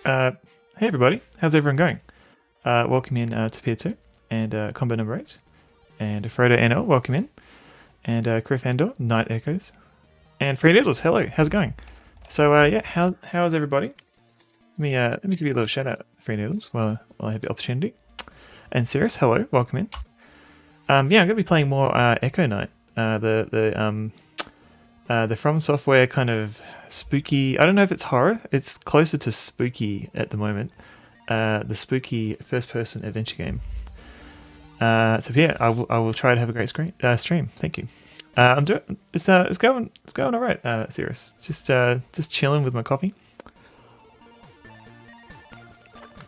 Hey everybody, how's everyone going? Welcome in to Pier 2 and combo number 8. And Frodo NL, welcome in. And Griff Andor, Night Echoes. And Free Needles, hello, how's it going? So yeah, how's everybody? Let me give you a little shout out, Free Needles, while I have the opportunity. And Cirrus, hello, welcome in. Yeah, I'm going to be playing more Echo Night. The From Software kind of spooky. I don't know if it's horror. It's closer to spooky at the moment. The spooky first-person adventure game. So yeah, I will try to have a great stream. Thank you. I'm doing. It's going all right. Serious. Just chilling with my coffee.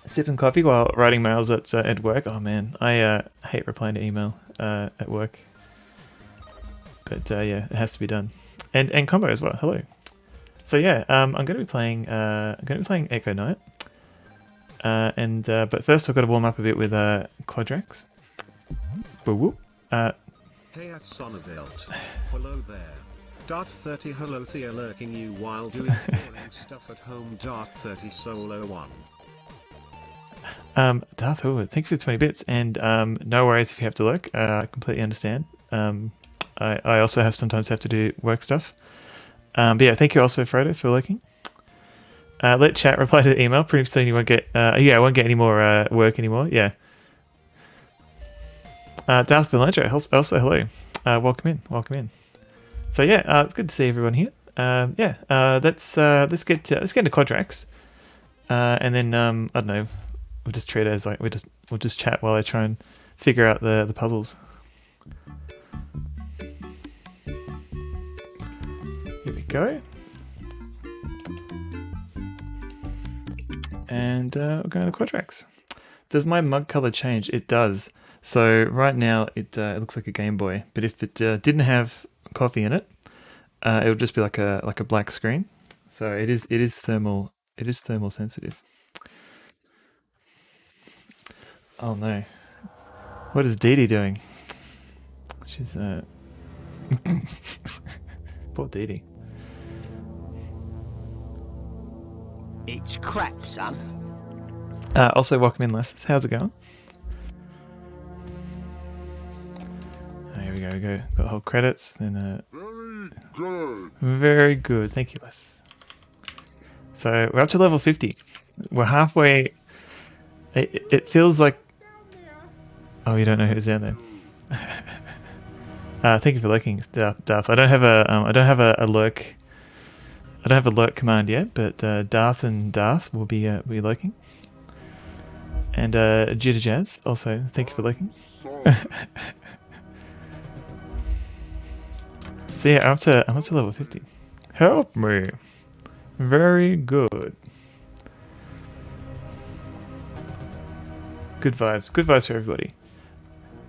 Sipping coffee while writing mails at work. Oh man, I hate replying to email at work. But yeah, it has to be done. And combo as well. Hello. So yeah, I'm going to be playing. Echo Night. But first I've got to warm up a bit with Quadrax. Woo. Hey at Sonneveld. Hello there. Dart 30 hello Thea lurking you while doing boring stuff at home. Dart 30 solo 1. Darth, thank you for the 20 bits, and no worries if you have to lurk. I completely understand. I also sometimes have to do work stuff. But yeah, thank you also, Frodo, for lurking. Let chat reply to the email. Pretty soon you won't get. I won't get any more work anymore. Yeah. Darth Belandro, also hello. Welcome in. So yeah, it's good to see everyone here. Let's get into Quadrax, and then I don't know. We'll just treat it as like we'll just chat while I try and figure out the puzzles. Here we go. And we're going to the Quadrax. Does my mug color change? It does. So right now it looks like a Game Boy, but if it didn't have coffee in it, it would just be like a black screen. So it is thermal sensitive. Oh no. What is Dee Dee doing? She's poor Dee Dee. It's crap, son. Also, welcome in, Les. How's it going? Here we go. Got whole credits. Then very good. Thank you, Les. So we're up to level 50. We're halfway. It feels like. Oh, you don't know who's down there. Thank you for lurking, Darth. I don't have a lurk. I don't have a lurk command yet, but Darth will be lurking. And Jitter Jazz also, thank you for lurking. So yeah, I'm up to level 50. Help me. Very good. Good vibes for everybody.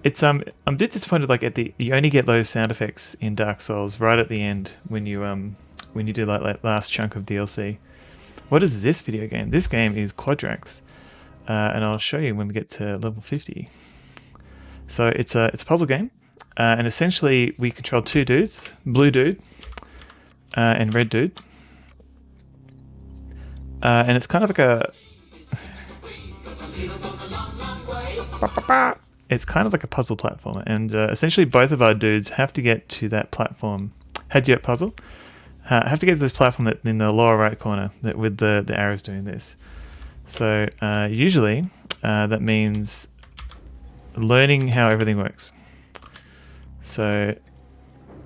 It's I'm a bit disappointed. Like you only get those sound effects in Dark Souls right at the end when you do like last chunk of DLC. What is this video game? This game is Quadrax, and I'll show you when we get to level 50. So it's a puzzle game, and essentially we control two dudes, blue dude and red dude, and it's kind of like a. It's kind of like a puzzle platformer, and essentially both of our dudes have to get to that platform. Head you up puzzle. Have to get to this platform that in the lower right corner that with the arrows doing this. So usually that means learning how everything works. So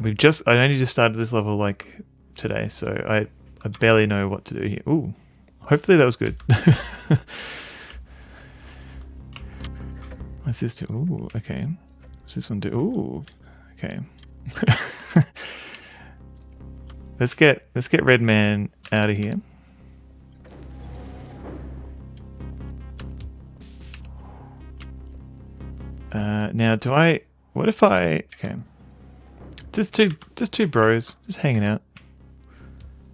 I only just started this level like today, so I barely know what to do here. Ooh, hopefully that was good. What's this do? Ooh, okay. What's this one do? Ooh, okay. Let's get Red Man out of here. Now what if I okay. Just two bros, just hanging out.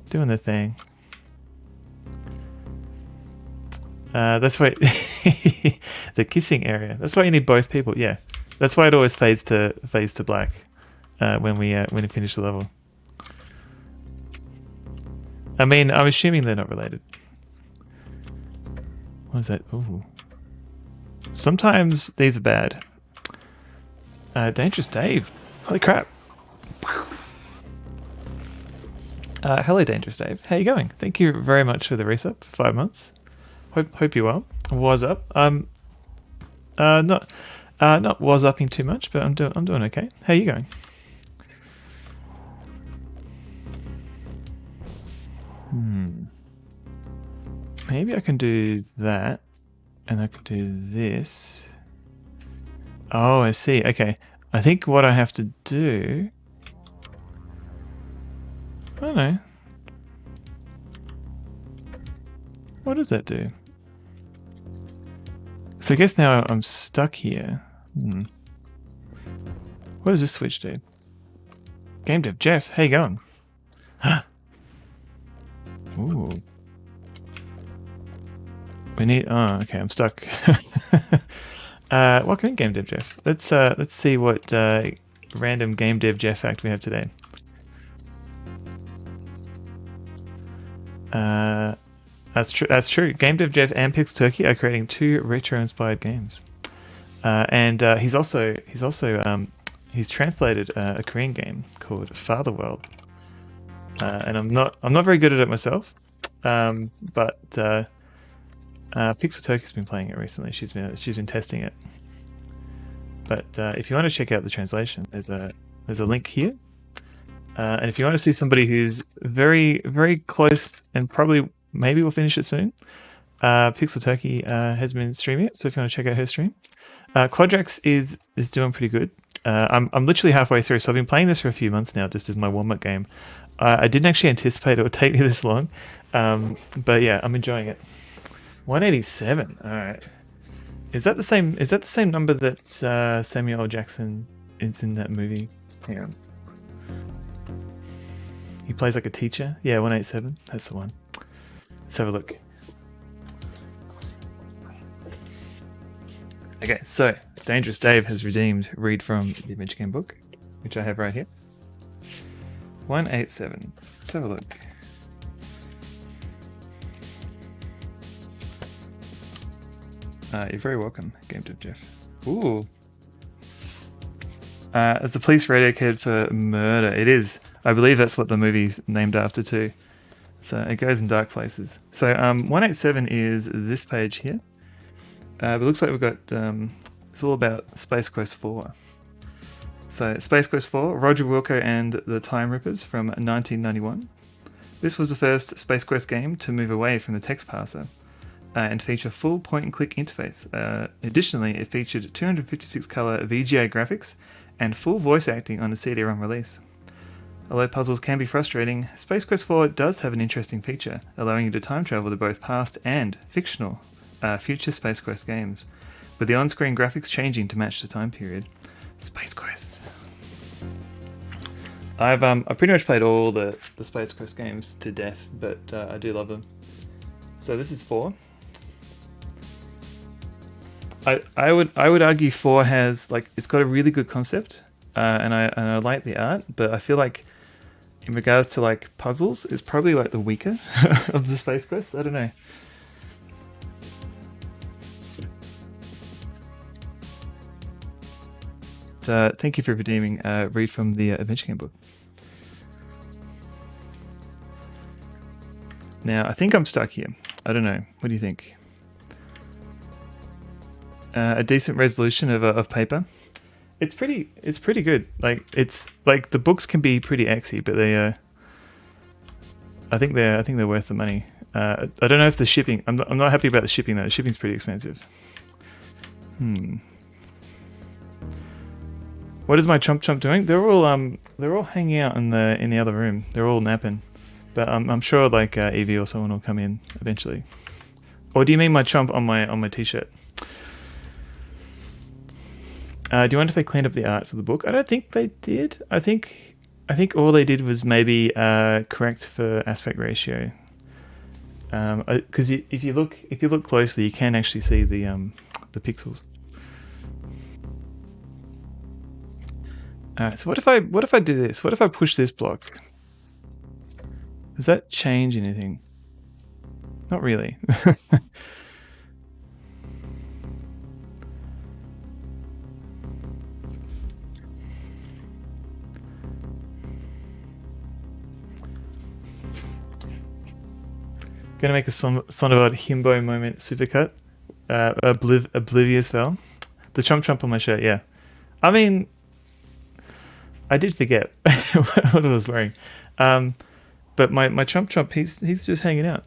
Doing their thing. That's why the kissing area. That's why you need both people. Yeah, that's why it always fades to black when we finish the level. I mean, I'm assuming they're not related. What is that? Ooh. Sometimes these are bad. Dangerous Dave. Holy crap. Hello, Dangerous Dave. How you going? Thank you very much for the resub. 5 months. Hope you're well. Was up. Not was upping too much, but I'm doing okay. How you going? Maybe I can do that, and I can do this. Oh, I see. Okay. I think what I have to do... I don't know. What does that do? So I guess now I'm stuck here. What does this switch do? Game Dev Jeff, how you going? Ooh. We need... Oh, okay, I'm stuck. Welcome in, Game Dev Jeff. Let's see what random Game Dev Jeff fact we have today. That's true. That's true. Game Dev Jeff and Pix Turkey are creating 2 retro-inspired games, and he's translated a Korean game called Father World, and I'm not very good at it myself, but Pixel Turkey's been playing it recently. She's been testing it. But if you want to check out the translation, there's a link here. And if you want to see somebody who's very, very close and probably maybe we'll finish it soon, Pixel Turkey has been streaming it. So if you want to check out her stream, Quadrax is doing pretty good. I'm literally halfway through, so I've been playing this for a few months now, just as my warm-up game. I didn't actually anticipate it would take me this long, but yeah, I'm enjoying it. 187. All right. Is that the same? Is that the same number that Samuel L. Jackson is in that movie? Hang on. He plays like a teacher. Yeah, 187. That's the one. Let's have a look. Okay, so Dangerous Dave has redeemed read from the Adventure Game book, which I have right here. 187. Let's have a look. You're very welcome, Game Dev Jeff. Ooh. As the police radio kid for murder. It is. I believe that's what the movie's named after too. So it goes in dark places. So 187 is this page here. But it looks like we've got... it's all about Space Quest 4. So Space Quest 4, Roger Wilco and the Time Rippers from 1991. This was the first Space Quest game to move away from the text parser and feature full point-and-click interface. Additionally, it featured 256 color VGA graphics and full voice acting on the CD-ROM release. Although puzzles can be frustrating, Space Quest 4 does have an interesting feature, allowing you to time travel to both past and fictional future Space Quest games, with the on-screen graphics changing to match the time period. Space Quest. I've pretty much played all the Space Quest games to death, but I do love them. So this is 4. I would argue 4 has, like, it's got a really good concept, and I like the art, but I feel like in regards to like puzzles, it's probably like the weaker of the Space Quest. I don't know. Thank you for redeeming read from the Adventure Game book. Now I think I'm stuck here. I don't know. What do you think? A decent resolution of paper. It's pretty good. Like it's like the books can be pretty axy, but they I think they're worth the money. I don't know if the shipping. I'm not happy about the shipping though. The shipping's pretty expensive. What is my chomp doing? They're all hanging out in the other room. They're all napping, but I'm sure like Evie or someone will come in eventually. Or do you mean my chomp on my t-shirt? Do you wonder if they cleaned up the art for the book? I don't think they did. I think all they did was maybe correct for aspect ratio. Because if you look closely, you can actually see the pixels. Alright, so what if I do this? What if I push this block? Does that change anything? Not really. Gonna make a son of a himbo moment supercut. Oblivious Val. The chomp on my shirt, yeah. I mean, I did forget what I was wearing. But my chomp, he's just hanging out.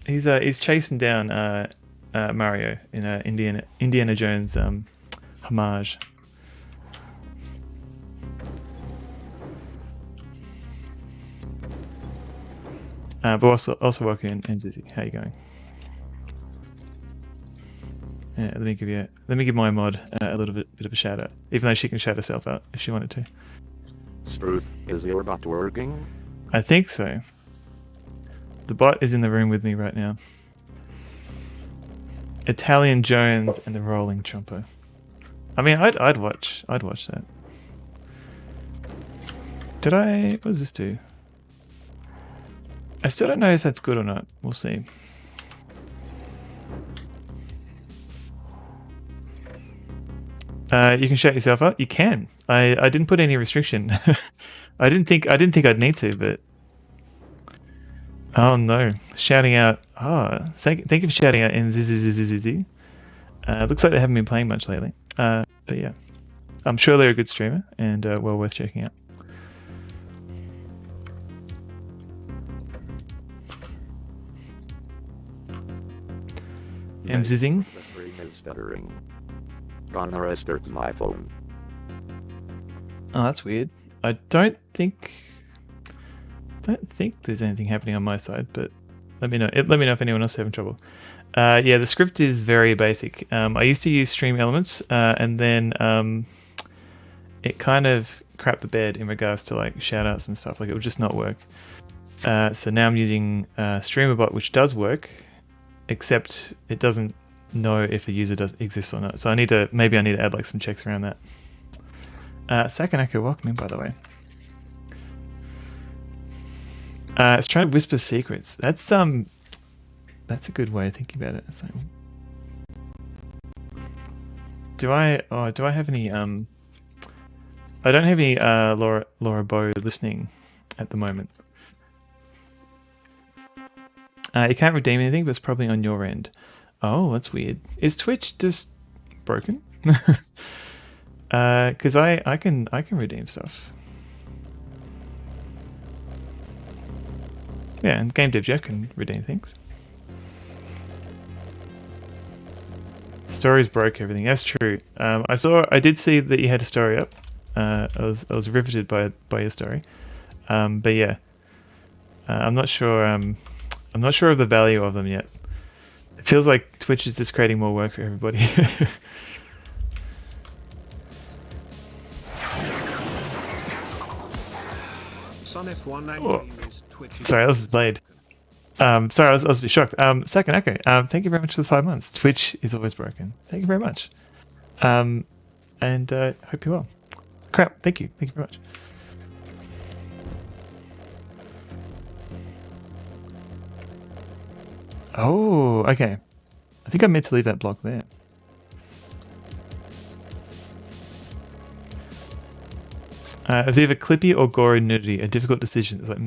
He's chasing down Mario in Indiana Jones homage. But also welcome in Zizi. How you going? Yeah, let me give my mod a little bit of a shout out, even though she can shout herself out if she wanted to. Spruce, is your bot working? I think so. The bot is in the room with me right now. Italian Jones and the Rolling Chomper. I mean, I'd watch that. What does this do? I still don't know if that's good or not. We'll see. You can shout yourself out. You can. I didn't put any restriction. I didn't think I'd need to, but oh no, shouting out. Oh, thank you for shouting out. And Zizi. Looks like they haven't been playing much lately. But yeah, I'm sure they're a good streamer and well worth checking out. I'm zizzing. The stream is stuttering. Gonna restart my phone. Oh, that's weird. I don't think there's anything happening on my side, but let me know. Let me know if anyone else is having trouble. Yeah, the script is very basic. I used to use Stream Elements, and then it kind of crapped the bed in regards to like shoutouts and stuff. Like it would just not work. So now I'm using StreamerBot, which does work, except it doesn't know if a user exists or not. So maybe I need to add like some checks around that. Sakanako, welcome in, by the way. It's trying to whisper secrets. That's a good way of thinking about it. So, do I have any I don't have any Laura Bow listening at the moment. You can't redeem anything, but it's probably on your end. Oh, that's weird. Is Twitch just broken? Because I can redeem stuff. Yeah, and Game Dev Jeff can redeem things. Stories broke everything. That's true. I did see that you had a story up. I was riveted by your story. But yeah, I'm not sure. I'm not sure of the value of them yet. It feels like Twitch is just creating more work for everybody. Oh. Sorry, this is delayed. Sorry, I was a bit shocked. Second Echo, thank you very much for the 5 months. Twitch is always broken. Thank you very much. And hope you're well. Crap, thank you. Thank you very much. Oh, okay. I think I meant to leave that block there. It was either clippy or gory nudity. A difficult decision. It's like,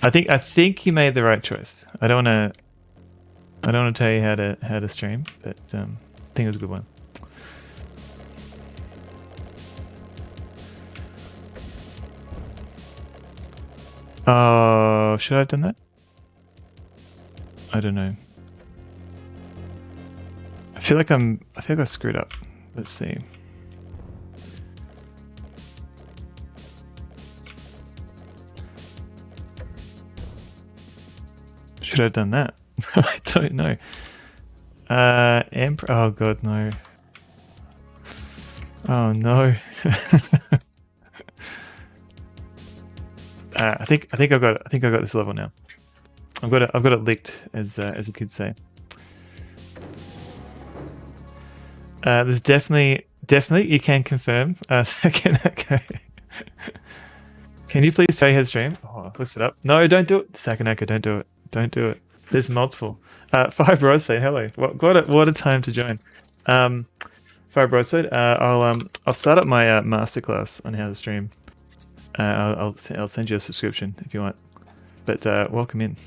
I think you made the right choice. I don't want to tell you how to stream, but I think it was a good one. Oh, should I have done that? I don't know. I feel like I screwed up. Let's see. Should I have done that? I don't know. Oh god, no. Oh no. I think I've got this level now. I've got it licked, as the kids say. There's definitely you can confirm. Sakanako. Can you please say his stream? Oh, looks it up. No, don't do it. Sakanako, don't do it. Don't do it. There's multiple. Fire Broadside, hello. What a time to join. Fire Broadside. I'll start up my masterclass on how to stream. I'll send you a subscription if you want. but welcome in.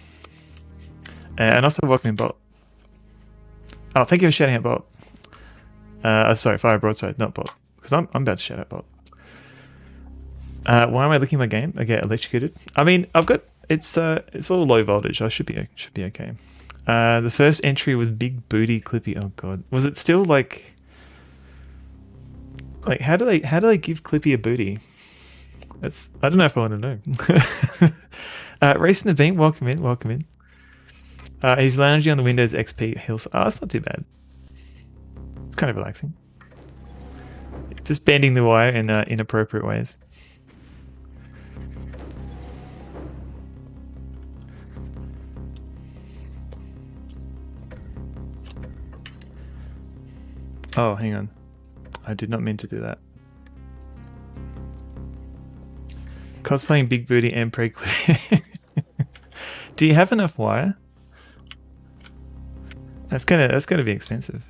And also welcome in, Bolt. Oh, thank you for shouting out, Bolt. Sorry, Fire Broadside, not Bolt. Because I'm about to shout out Bolt. Why am I looking at my game? I get electrocuted. I mean, I've got it's all low voltage. I should be okay. The first entry was Big Booty Clippy. Oh god, was it still like how do they give Clippy a booty? I don't know if I want to know. Racing the Beam, welcome in. He's lounging on the Windows XP hills. Oh, that's not too bad. It's kind of relaxing. Just bending the wire in inappropriate ways. Oh, hang on. I did not mean to do that. Cosplaying Big Booty and Pre-Clip. Do you have enough wire? That's gonna be expensive.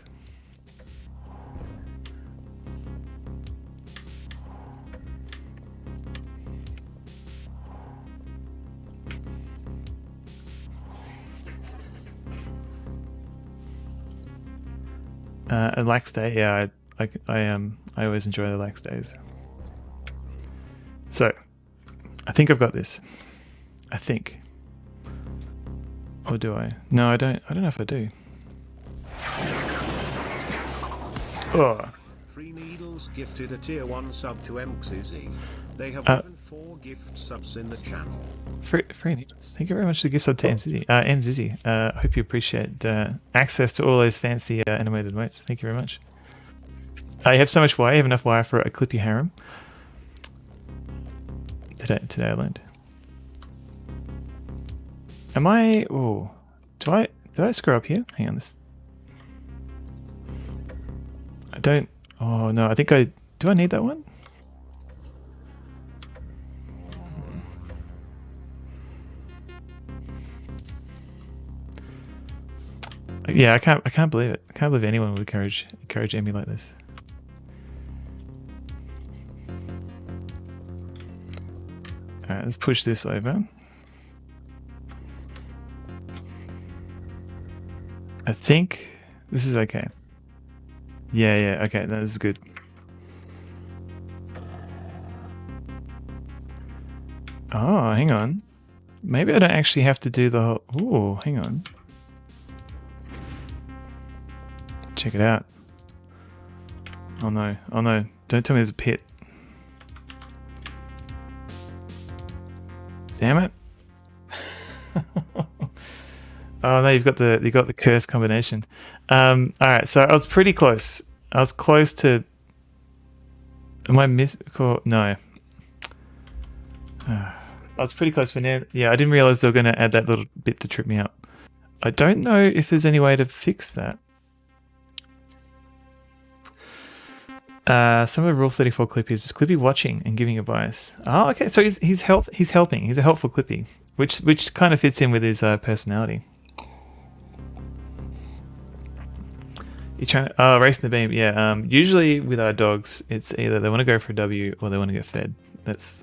A lax day, yeah. I always enjoy the lax days. So, I think I've got this. I think. Or do I? No, I don't. I don't know if I do. Oh. Free Needles gifted a tier 1 sub to MXZ. They have given 4 gift subs in the channel. Free Needles. Thank you very much for the gift sub to MZizzy. MZizzy. I hope you appreciate access to all those fancy animated emotes. Thank you very much. You have so much wire. You have enough wire for a Clippy harem. Today I learned. Am I? Oh, did I screw up here? Hang on, this. I don't. Oh no, I think I do. I need that one. Yeah, I can't believe it. I can't believe anyone would encourage Emmy like this. All right, let's push this over. I think this is okay. Yeah, okay, no, this is good. Oh, hang on. Maybe I don't actually have to do the whole... Ooh, hang on. Check it out. Oh no, don't tell me there's a pit. Damn it. Oh no, you've got the curse combination. Alright, so I was pretty close. I was close to... Am I No. I was pretty close, but now... Yeah, I didn't realize they were going to add that little bit to trip me up. I don't know if there's any way to fix that. Some of the Rule 34 Clippy is just Clippy watching and giving advice. Oh, okay, so he's helping. He's a helpful Clippy, which kind of fits in with his personality. You're trying to racing the beam, yeah. Usually with our dogs, it's either they want to go for a W or they want to get fed.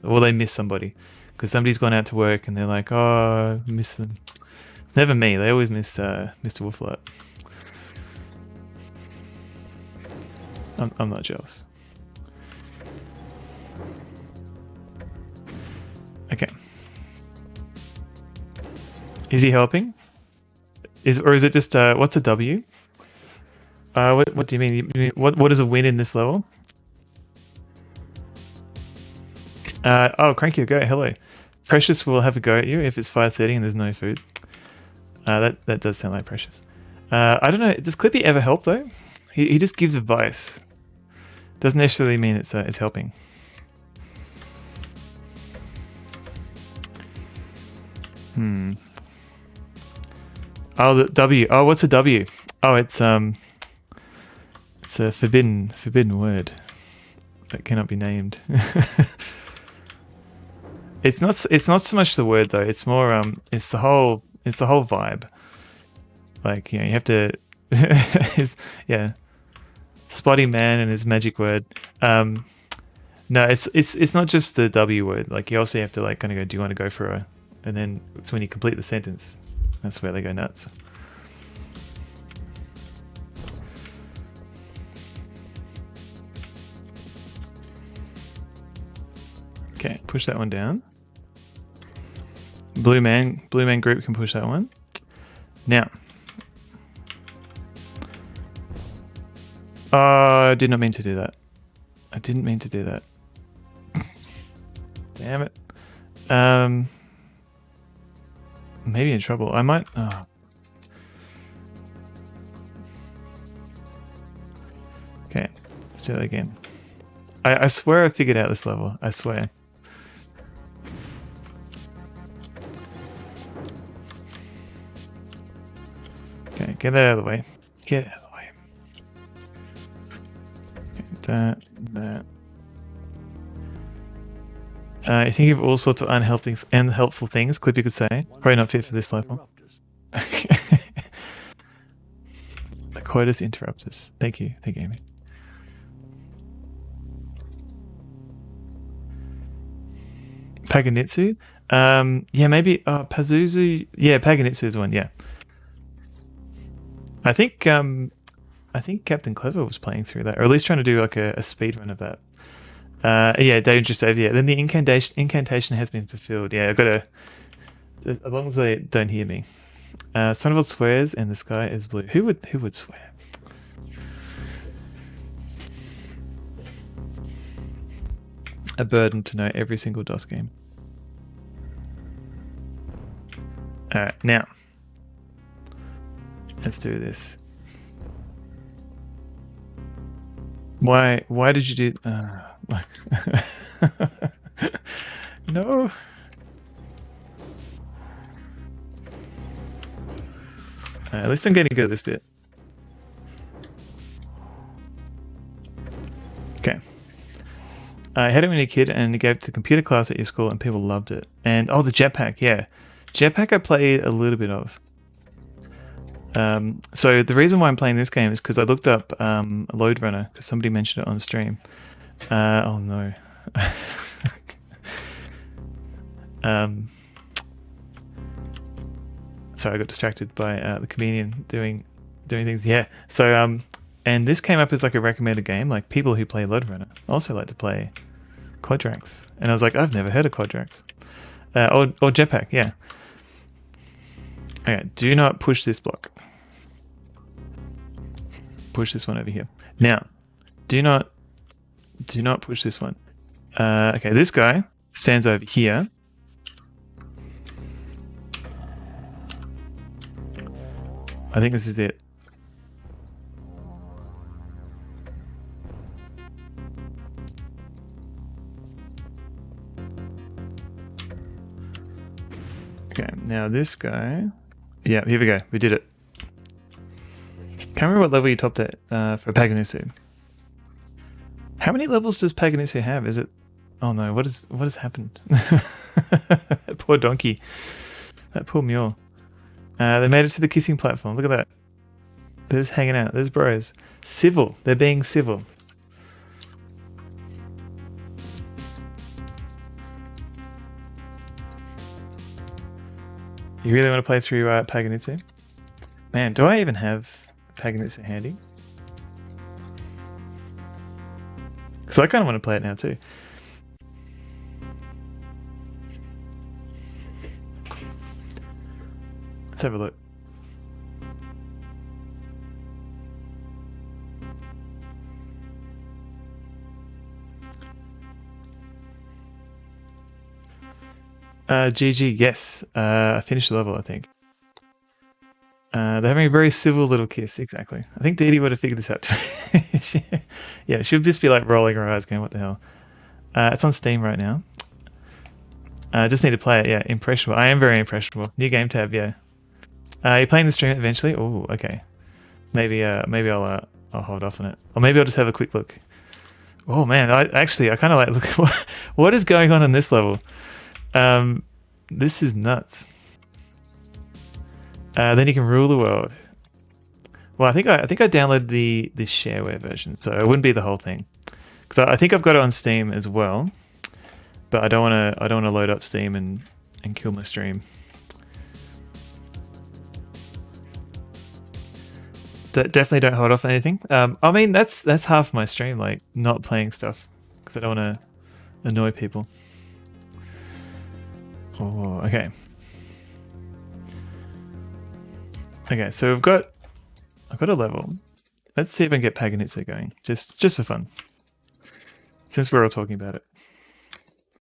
Or they miss somebody because somebody's gone out to work and they're like, oh, I miss them. It's never me. They always miss Mr. Wolflot. I'm not jealous. Okay. Is he helping? Or is it just what's a W? What do you mean? What is a win in this level? Oh, Cranky, go. Hello. Precious will have a go at you if it's 5:30 and there's no food. That does sound like Precious. I don't know. Does Clippy ever help though? He just gives advice. Doesn't necessarily mean it's helping. Oh, the W. Oh, what's a W? Oh, it's a forbidden word that cannot be named. It's not so much the word though. It's more it's the whole vibe. Like, you know, you have to yeah. Spotty Man and his magic word. No, it's not just the W word. Like, you also have to like kind of go, do you want to go for and then it's when you complete the sentence. That's where they go nuts. Okay, push that one down. Blue man group can push that one. Now, I did not mean to do that. I didn't mean to do that. Damn it. Maybe in trouble. I might. Oh. Okay, let's do that again. I swear I figured out this level. I swear. Okay, get that out of the way. Get out of the way. Okay, that. I think of all sorts of unhelpful things, Clip, you could say. Probably not fit for this platform. The coitus interruptus. Thank you, Amy. Paganitsu? Yeah, maybe Pazuzu. Yeah, Paganitsu is one, yeah. I think Captain Clever was playing through that, or at least trying to do like a speed run of that. Yeah, danger saved. Yeah, then the incantation has been fulfilled. Yeah, I've got to. As long as they don't hear me. Sonneval swears, and the sky is blue. Who would swear? A burden to know every single DOS game. All right, now let's do this. Why did you do? No. At least I'm getting good at this bit. Okay. I had it when I was a kid and it gave it to computer class at your school and people loved it. And oh, the jetpack, yeah. Jetpack I played a little bit of. So the reason why I'm playing this game is because I looked up Load Runner because somebody mentioned it on stream. Oh no. Sorry, I got distracted by the comedian doing things. Yeah. So and this came up as like a recommended game. Like people who play Load Runner also like to play Quadrax, and I was like, I've never heard of Quadrax. Or Jetpack, yeah. Okay, do not push this block. Push this one over here. Now, do not push this one. Okay, this guy stands over here. I think this is it. Okay, now this guy. Yeah, here we go. We did it. Can't remember what level you topped at for Paganitsu. How many levels does Paganitsu have? Is it? Oh no! What has happened? That poor donkey. That poor mule. They made it to the kissing platform. Look at that. They're just hanging out. There's bros. Civil. They're being civil. You really want to play through Paganitsu? Man, do I even have Paganitsu handy? Because I kind of want to play it now too. Let's have a look. GG, yes. I finished the level, I think. They're having a very civil little kiss, exactly. I think Dee Dee would have figured this out too. Yeah, she'll just be like rolling her eyes going, what the hell? It's on Steam right now. I just need to play it, yeah. Impressionable. I am very impressionable. New game tab, yeah. You're playing the stream eventually? Oh, okay. Maybe I'll hold off on it. Or maybe I'll just have a quick look. Oh man, I kind of like look at what is going on in this level. This is nuts. Then you can rule the world. Well, I think I downloaded the shareware version, so it wouldn't be the whole thing. Because I think I've got it on Steam as well, but I don't want to load up Steam and and kill my stream. Definitely don't hold off anything. I mean, that's half my stream, like not playing stuff because I don't want to annoy people. Oh, okay. Okay, so I've got a level. Let's see if I can get Paganitzo going, just for fun, since we're all talking about it.